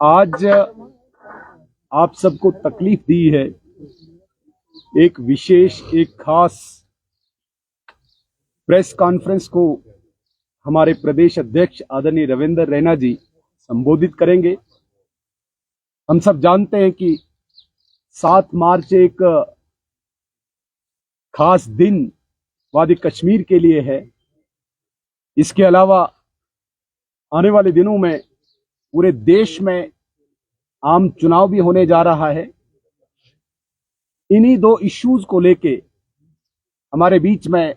आज आप सबको तकलीफ दी है। एक विशेष एक खास प्रेस कॉन्फ्रेंस को हमारे प्रदेश अध्यक्ष आदरणीय रविंद्र रैना जी संबोधित करेंगे। हम सब जानते हैं कि 7 मार्च एक खास दिन वादी कश्मीर के लिए है। इसके अलावा आने वाले दिनों में पूरे देश में आम चुनाव भी होने जा रहा है। इन्हीं 2 इश्यूज को लेके हमारे बीच में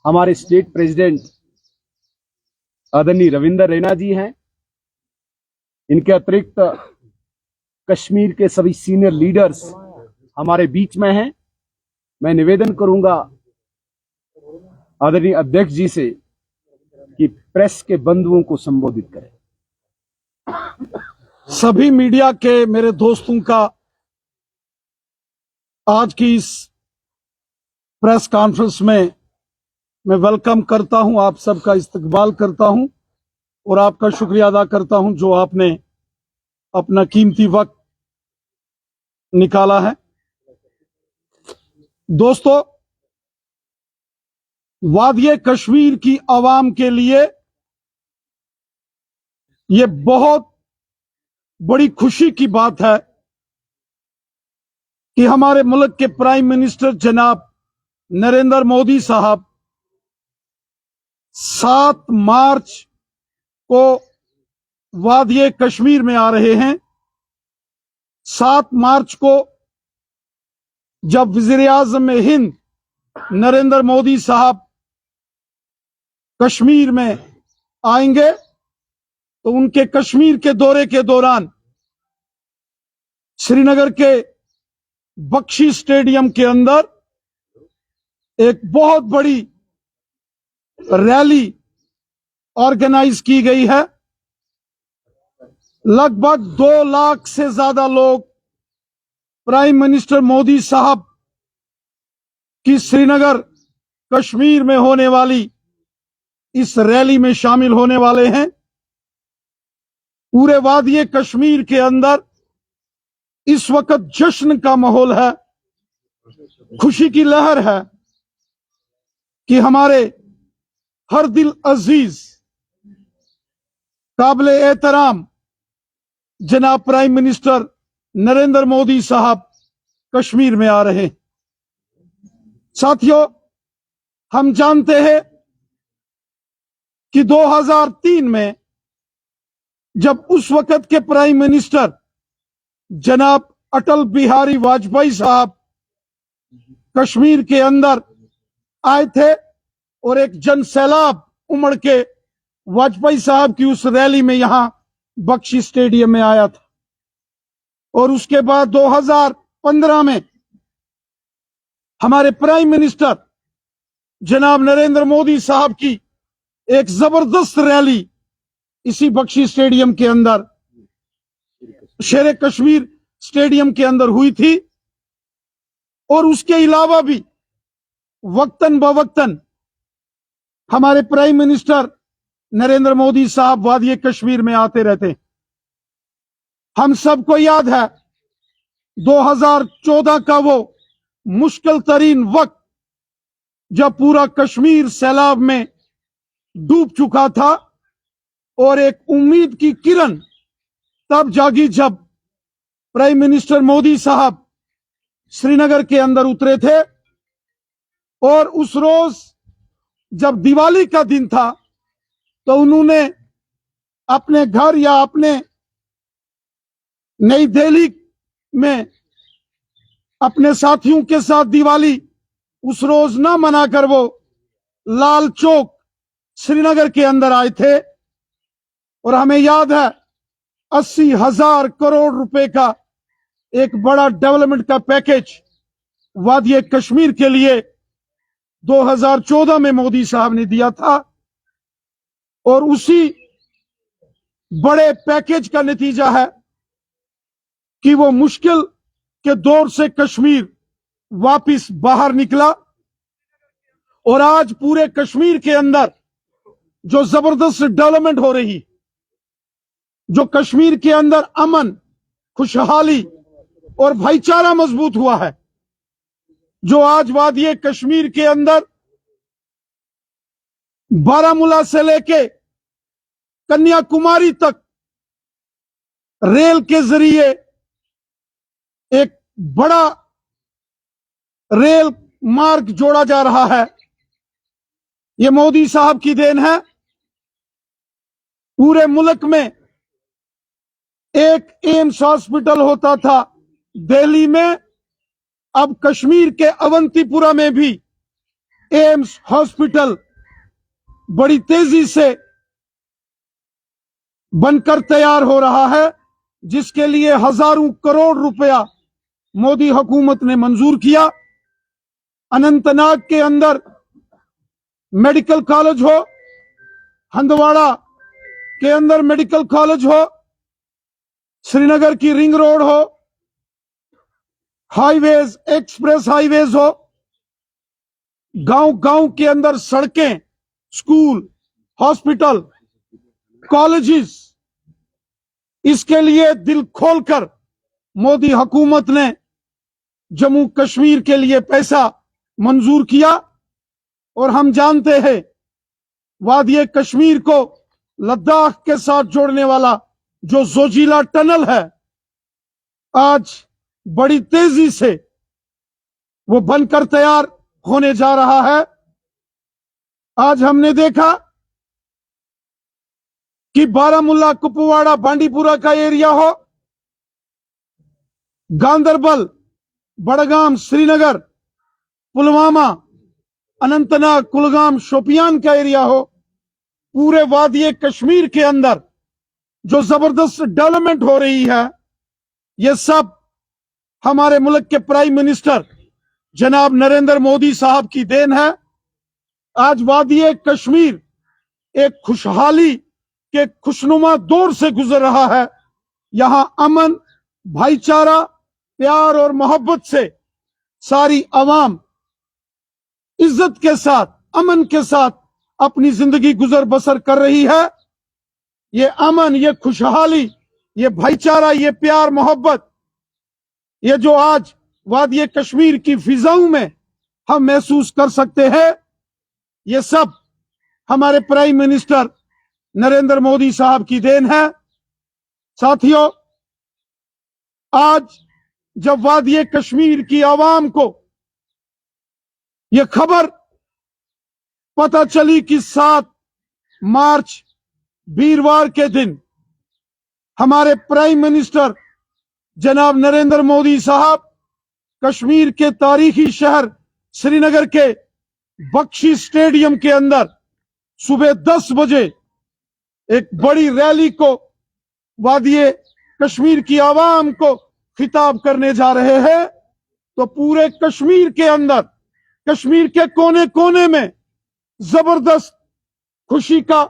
हमारे स्टेट प्रेसिडेंट आदरणीय रविंद्र रैना जी हैं। इनके अतिरिक्त कश्मीर के सभी सीनियर लीडर्स हमारे बीच में हैं। मैं निवेदन करूंगा आदरणीय अध्यक्ष जी से कि प्रेस के बंधुओं को संबोधित करें। सभी मीडिया के मेरे दोस्तों का आज की इस प्रेस कॉन्फ्रेंस में मैं वेलकम करता हूं, आप सबका इस्तकबाल करता हूं और आपका शुक्रिया अदा करता हूं जो आपने अपना कीमती वक्त निकाला है। दोस्तों, वादिये कश्मीर की आवाम के लिए ये बहुत बड़ी खुशी की बात है कि हमारे मुल्क के प्राइम मिनिस्टर जनाब नरेंद्र मोदी साहब 7 मार्च को वादिये कश्मीर में आ रहे हैं। 7 मार्च को जब वज़ीर-ए-आज़म हिंद नरेंद्र मोदी साहब कश्मीर में आएंगे तो उनके कश्मीर के दौरे के दौरान श्रीनगर के बख्शी स्टेडियम के अंदर एक बहुत बड़ी रैली ऑर्गेनाइज की गई है। लगभग 2 लाख से ज्यादा लोग प्राइम मिनिस्टर मोदी साहब की श्रीनगर कश्मीर में होने वाली इस रैली में शामिल होने वाले हैं। पूरे वादिये कश्मीर के अंदर इस वक्त जश्न का माहौल है, खुशी की लहर है कि हमारे हर दिल अजीज काबिल एहतराम जनाब प्राइम मिनिस्टर नरेंद्र मोदी साहब कश्मीर में आ रहे हैं। साथियों, हम जानते हैं कि 2003 में जब उस वक्त के प्राइम मिनिस्टर जनाब अटल बिहारी वाजपेयी साहब कश्मीर के अंदर आए थे और एक जन सैलाब उमड़ के वाजपेयी साहब की उस रैली में यहां बख्शी स्टेडियम में आया था। और उसके बाद 2015 में हमारे प्राइम मिनिस्टर जनाब नरेंद्र मोदी साहब की एक जबरदस्त रैली इसी बख्शी स्टेडियम के अंदर, शेर कश्मीर स्टेडियम के अंदर हुई थी। और उसके अलावा भी वक्तन बवक्तन हमारे प्राइम मिनिस्टर नरेंद्र मोदी साहब वादिये कश्मीर में आते रहते। हम सबको याद है 2014 का वो मुश्किल तरीन वक्त जब पूरा कश्मीर सैलाब में डूब चुका था और एक उम्मीद की किरण तब जागी जब प्राइम मिनिस्टर मोदी साहब श्रीनगर के अंदर उतरे थे। और उस रोज जब दिवाली का दिन था तो उन्होंने अपने घर या अपने नई दिल्ली में अपने साथियों के साथ दिवाली उस रोज ना मनाकर वो लाल चौक श्रीनगर के अंदर आए थे। और हमें याद है 80,000 करोड़ रुपए का एक बड़ा डेवलपमेंट का पैकेज वादिये कश्मीर के लिए 2014 में मोदी साहब ने दिया था। और उसी बड़े पैकेज का नतीजा है कि वो मुश्किल के दौर से कश्मीर वापस बाहर निकला। और आज पूरे कश्मीर के अंदर जो जबरदस्त डेवलपमेंट हो रही, जो कश्मीर के अंदर अमन, खुशहाली और भाईचारा मजबूत हुआ है, जो आज वादी कश्मीर के अंदर बारामूला से लेके कन्याकुमारी तक रेल के जरिए एक बड़ा रेल मार्ग जोड़ा जा रहा है, ये मोदी साहब की देन है। पूरे मुल्क में एक एम्स हॉस्पिटल होता था दिल्ली में, अब कश्मीर के अवंतीपुरा में भी एम्स हॉस्पिटल बड़ी तेजी से बनकर तैयार हो रहा है, जिसके लिए हजारों करोड़ रुपया मोदी हुकूमत ने मंजूर किया। अनंतनाग के अंदर मेडिकल कॉलेज हो, हंदवाड़ा के अंदर मेडिकल कॉलेज हो, श्रीनगर की रिंग रोड हो, हाईवेज, एक्सप्रेस हाईवेज हो, गांव गांव के अंदर सड़कें, स्कूल, हॉस्पिटल, कॉलेजेस, इसके लिए दिल खोलकर मोदी हुकूमत ने जम्मू कश्मीर के लिए पैसा मंजूर किया। और हम जानते हैं वादी कश्मीर को लद्दाख के साथ जोड़ने वाला जो जोजिला टनल है, आज बड़ी तेजी से वो बनकर तैयार होने जा रहा है। आज हमने देखा कि बारामूला, कुपवाड़ा, बांडीपुरा का एरिया हो, गांदरबल, बड़गाम, श्रीनगर, पुलवामा, अनंतनाग, कुलगाम, शोपियान का एरिया हो, पूरे वादी कश्मीर के अंदर जो जबरदस्त डेवलपमेंट हो रही है, ये सब हमारे मुल्क के प्राइम मिनिस्टर जनाब नरेंद्र मोदी साहब की देन है। आज वादी कश्मीर एक खुशहाली के खुशनुमा दौर से गुजर रहा है। यहां अमन, भाईचारा, प्यार और मोहब्बत से सारी आवाम इज्जत के साथ, अमन के साथ अपनी जिंदगी गुजर बसर कर रही है। ये अमन, ये खुशहाली, ये भाईचारा, ये प्यार मोहब्बत, ये जो आज वादी कश्मीर की फिजाओं में हम महसूस कर सकते हैं, ये सब हमारे प्राइम मिनिस्टर नरेंद्र मोदी साहब की देन है। साथियों, आज जब वादी कश्मीर की आवाम को यह खबर पता चली कि 7 मार्च वीरवार के दिन हमारे प्राइम मिनिस्टर जनाब नरेंद्र मोदी साहब कश्मीर के तारीखी शहर श्रीनगर के बख्शी स्टेडियम के अंदर सुबह 10 बजे एक बड़ी रैली को वादी कश्मीर की आवाम को खिताब करने जा रहे हैं, तो पूरे कश्मीर के अंदर, कश्मीर के कोने कोने में जबरदस्त खुशी का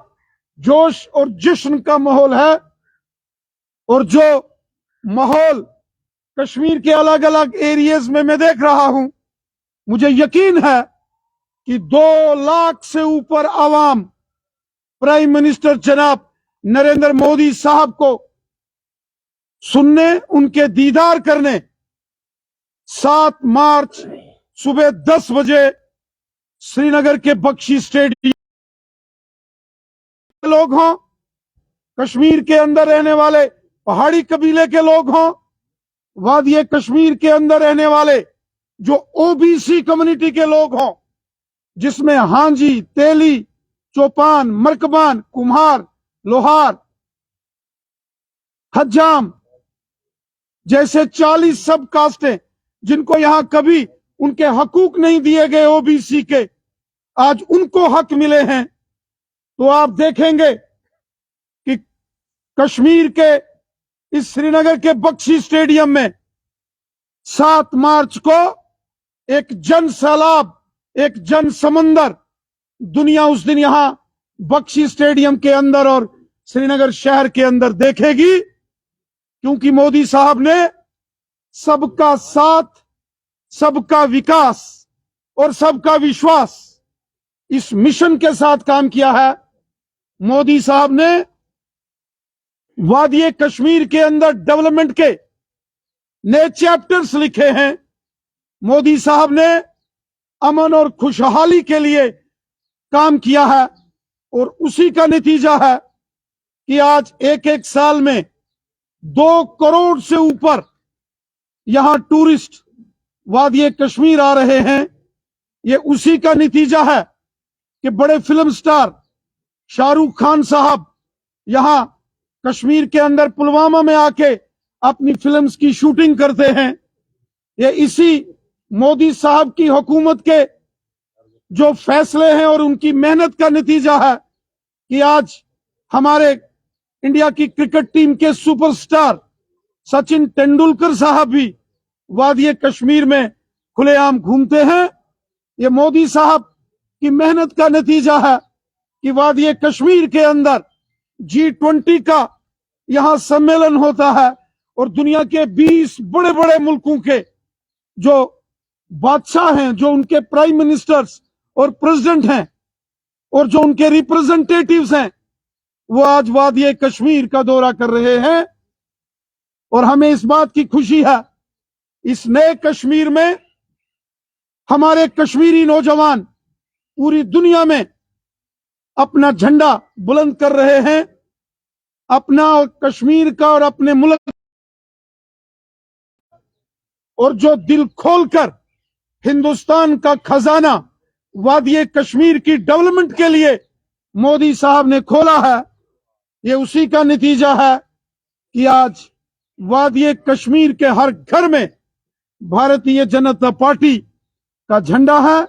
जोश और जश्न का माहौल है। और जो माहौल कश्मीर के अलग अलग एरियाज में मैं देख रहा हूं, मुझे यकीन है कि 2 लाख से ऊपर आवाम प्राइम मिनिस्टर जनाब नरेंद्र मोदी साहब को सुनने, उनके दीदार करने 7 मार्च सुबह 10 बजे श्रीनगर के बख्शी स्टेडियम के लोग हों, कश्मीर के अंदर रहने वाले पहाड़ी कबीले के लोग हों, वादी कश्मीर के अंदर रहने वाले जो ओबीसी कम्युनिटी के लोग हों, जिसमें हांजी, तेली, चौपान, मरकबान, कुम्हार, लोहार, हज्जाम जैसे 40 सब कास्टें जिनको यहां कभी उनके हकूक नहीं दिए गए ओबीसी के, आज उनको हक मिले हैं। तो आप देखेंगे कि कश्मीर के इस श्रीनगर के बख्शी स्टेडियम में 7 मार्च को एक जन सैलाब, एक जन समंदर दुनिया उस दिन यहां बख्शी स्टेडियम के अंदर और श्रीनगर शहर के अंदर देखेगी, क्योंकि मोदी साहब ने सबका साथ, सबका विकास और सबका विश्वास इस मिशन के साथ काम किया है। मोदी साहब ने वादी कश्मीर के अंदर डेवलपमेंट के नए चैप्टर्स लिखे हैं। मोदी साहब ने अमन और खुशहाली के लिए काम किया है और उसी का नतीजा है कि आज एक एक साल में 2 करोड़ से ऊपर यहां टूरिस्ट वादी कश्मीर आ रहे हैं। ये उसी का नतीजा है कि बड़े फिल्म स्टार शाहरुख खान साहब यहां कश्मीर के अंदर पुलवामा में आके अपनी फिल्म्स की शूटिंग करते हैं। ये इसी मोदी साहब की हुकूमत के जो फैसले हैं और उनकी मेहनत का नतीजा है कि आज हमारे इंडिया की क्रिकेट टीम के सुपरस्टार सचिन तेंदुलकर साहब भी वादी कश्मीर में खुलेआम घूमते हैं। ये मोदी साहब की मेहनत का नतीजा है कि वादी कश्मीर के अंदर G20 का यहां सम्मेलन होता है और दुनिया के 20 बड़े बड़े मुल्कों के जो बादशाह हैं, जो उनके प्राइम मिनिस्टर्स और प्रेसिडेंट हैं और जो उनके रिप्रेजेंटेटिव्स हैं, वो आज वादी कश्मीर का दौरा कर रहे हैं। और हमें इस बात की खुशी है, इस नए कश्मीर में हमारे कश्मीरी नौजवान पूरी दुनिया में अपना झंडा बुलंद कर रहे हैं। अपना और कश्मीर का और अपने मुल्क और जो दिल खोलकर हिंदुस्तान का खजाना वादी कश्मीर की डेवलपमेंट के लिए मोदी साहब ने खोला है, ये उसी का नतीजा है कि आज वादी कश्मीर के हर घर में भारतीय जनता पार्टी का झंडा है।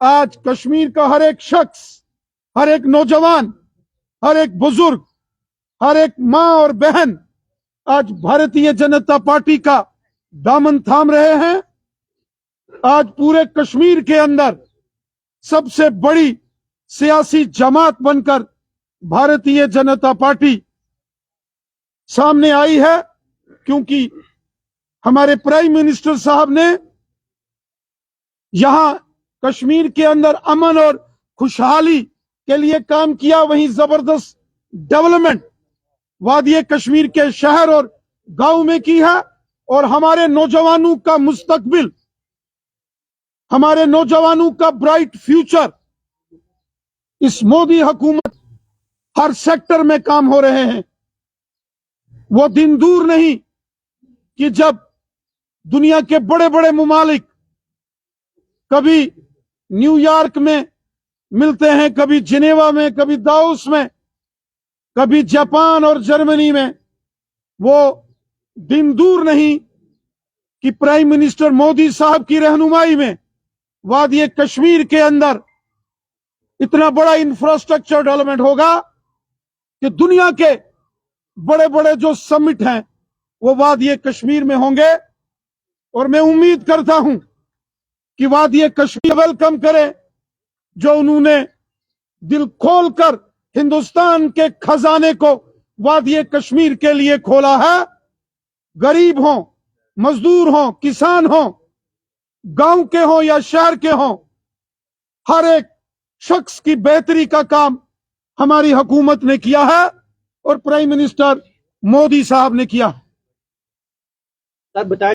आज कश्मीर का हर एक शख्स, हर एक नौजवान, हर एक बुजुर्ग, हर एक मां और बहन आज भारतीय जनता पार्टी का दामन थाम रहे हैं। आज पूरे कश्मीर के अंदर सबसे बड़ी सियासी जमात बनकर भारतीय जनता पार्टी सामने आई है, क्योंकि हमारे प्राइम मिनिस्टर साहब ने यहां कश्मीर के अंदर अमन और खुशहाली के लिए काम किया। वहीं जबरदस्त डेवलपमेंट वादी कश्मीर के शहर और गांव में की है और हमारे नौजवानों का मुस्तकबिल, हमारे नौजवानों का ब्राइट फ्यूचर इस मोदी हुकूमत हर सेक्टर में काम हो रहे हैं। वो दिन दूर नहीं कि जब दुनिया के बड़े बड़े मुमालिक कभी न्यूयॉर्क में मिलते हैं, कभी जिनेवा में, कभी दाउस में, कभी जापान और जर्मनी में, वो दिन दूर नहीं कि प्राइम मिनिस्टर मोदी साहब की रहनुमाई में वादी कश्मीर के अंदर इतना बड़ा इंफ्रास्ट्रक्चर डेवलपमेंट होगा कि दुनिया के बड़े बड़े जो समिट हैं वो वादी कश्मीर में होंगे। और मैं उम्मीद करता हूं कि वादी कश्मीर वेलकम करे, जो उन्होंने दिल खोलकर हिंदुस्तान के खजाने को वादी कश्मीर के लिए खोला है। गरीब हो, मजदूर हो, किसान हो, गांव के हो या शहर के हो, हर एक शख्स की बेहतरी का काम हमारी हुकूमत ने किया है और प्राइम मिनिस्टर मोदी साहब ने किया है। सर बताएं